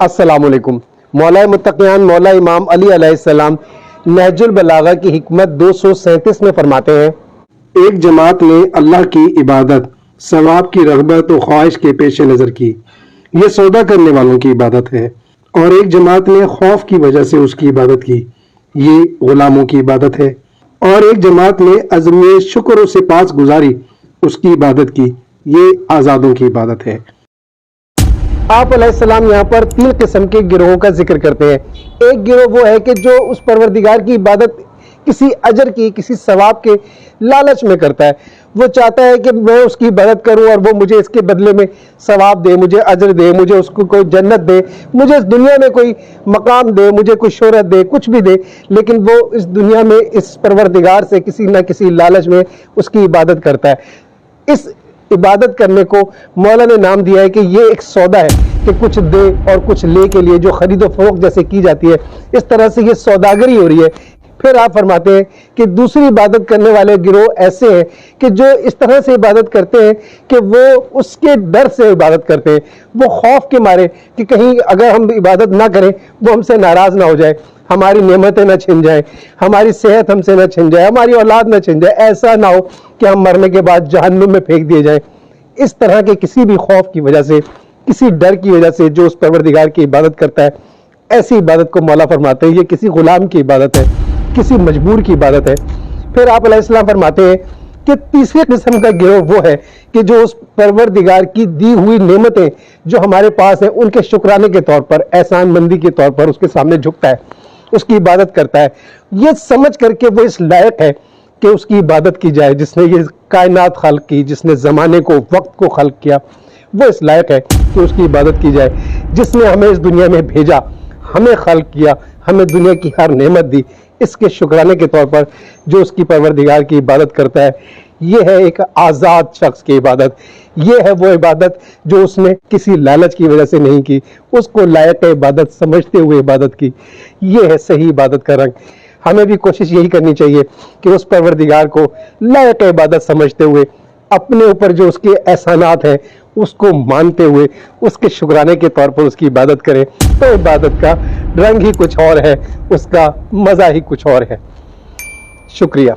अस्सलाम वालेकुम। मौला मुत्तक़ियान मौला इमाम अली अलैहिस्सलाम नहजुल बलागा की हिकमत 237 में फरमाते हैं, एक जमात ने अल्लाह की इबादत सवाब की रग़बत और ख्वाहिश के पेश नज़र की, यह सौदा करने वालों की इबादत है। और एक जमात ने खौफ की वजह से उसकी इबादत की, ये गुलामों की इबादत है। और एक जमात ने अज़्म शुक्र और सिपास गुजारी उसकी इबादत की, ये आज़ादों की इबादत है। आप अलैहिस्सलाम यहाँ पर 3 किस्म के गिरोहों का जिक्र करते हैं। एक गिरोह वो है कि जो उस परवरदिगार की इबादत किसी अजर की, किसी सवाब के लालच में करता है। वो चाहता है कि मैं उसकी इबादत करूं और वो मुझे इसके बदले में सवाब दे, मुझे अजर दे, मुझे उसको कोई जन्नत दे, मुझे इस दुनिया में कोई मकाम दे, मुझे कोई शोहरत दे, कुछ भी दे, लेकिन वो इस दुनिया में इस परवरदिगार से किसी न किसी लालच में उसकी इबादत करता है। इस इबादत करने को मौला ने नाम दिया है कि ये एक सौदा है कि कुछ दे और कुछ ले के लिए जो खरीदो फरोख्त जैसे की जाती है, इस तरह से ये सौदागरी हो रही है। फिर आप फरमाते हैं कि दूसरी इबादत करने वाले गिरोह ऐसे हैं कि जो इस तरह से इबादत करते हैं कि वो उसके डर से इबादत करते हैं, वो खौफ के मारे कि कहीं अगर हम इबादत ना करें वो हमसे नाराज़ ना हो जाए, हमारी नेमतें ना छिन जाए, हमारी सेहत हमसे ना छिन जाए, हमारी औलाद ना छिन जाए, ऐसा ना हो कि हम मरने के बाद जहन्नुम में फेंक दिए जाए। इस तरह के किसी भी खौफ की वजह से, किसी डर की वजह से जो उस परवरदिगार की इबादत करता है, ऐसी इबादत को मौला फरमाते हैं ये किसी गुलाम की इबादत है, किसी मजबूर की इबादत है। फिर आप अलैहिस्सलाम फरमाते हैं कि तीसरे किस्म का गिरोह वो है कि जो उस परवरदिगार की दी हुई नेमतें जो हमारे पास है उनके शुक्राने के तौर पर, एहसान मंदी के तौर पर उसके सामने झुकता है, उसकी इबादत करता है, ये समझ करके वो इस लायक है कि उसकी इबादत की जाए। जिसने ये कायनात खल्क की, जिसने ज़माने को, वक्त को खल्क किया, वो इस लायक है कि उसकी इबादत की जाए। जिसने हमें इस दुनिया में भेजा, हमें खल्क किया, हमें दुनिया की हर नेमत दी, इसके शुक्राने के तौर पर जो उसकी परवरदिगार की इबादत करता है, ये है एक आज़ाद शख्स की इबादत। ये है वो इबादत जो उसने किसी लालच की वजह से नहीं की, उसको लायक इबादत समझते हुए इबादत की। ये है सही इबादत का रंग। हमें भी कोशिश यही करनी चाहिए कि उस परवरदिगार को लायक इबादत समझते हुए, अपने ऊपर जो उसके एहसानात हैं उसको मानते हुए, उसके शुक्राने के तौर पर उसकी इबादत करें, तो इबादत का रंग ही कुछ और है, उसका मज़ा ही कुछ और है। शुक्रिया।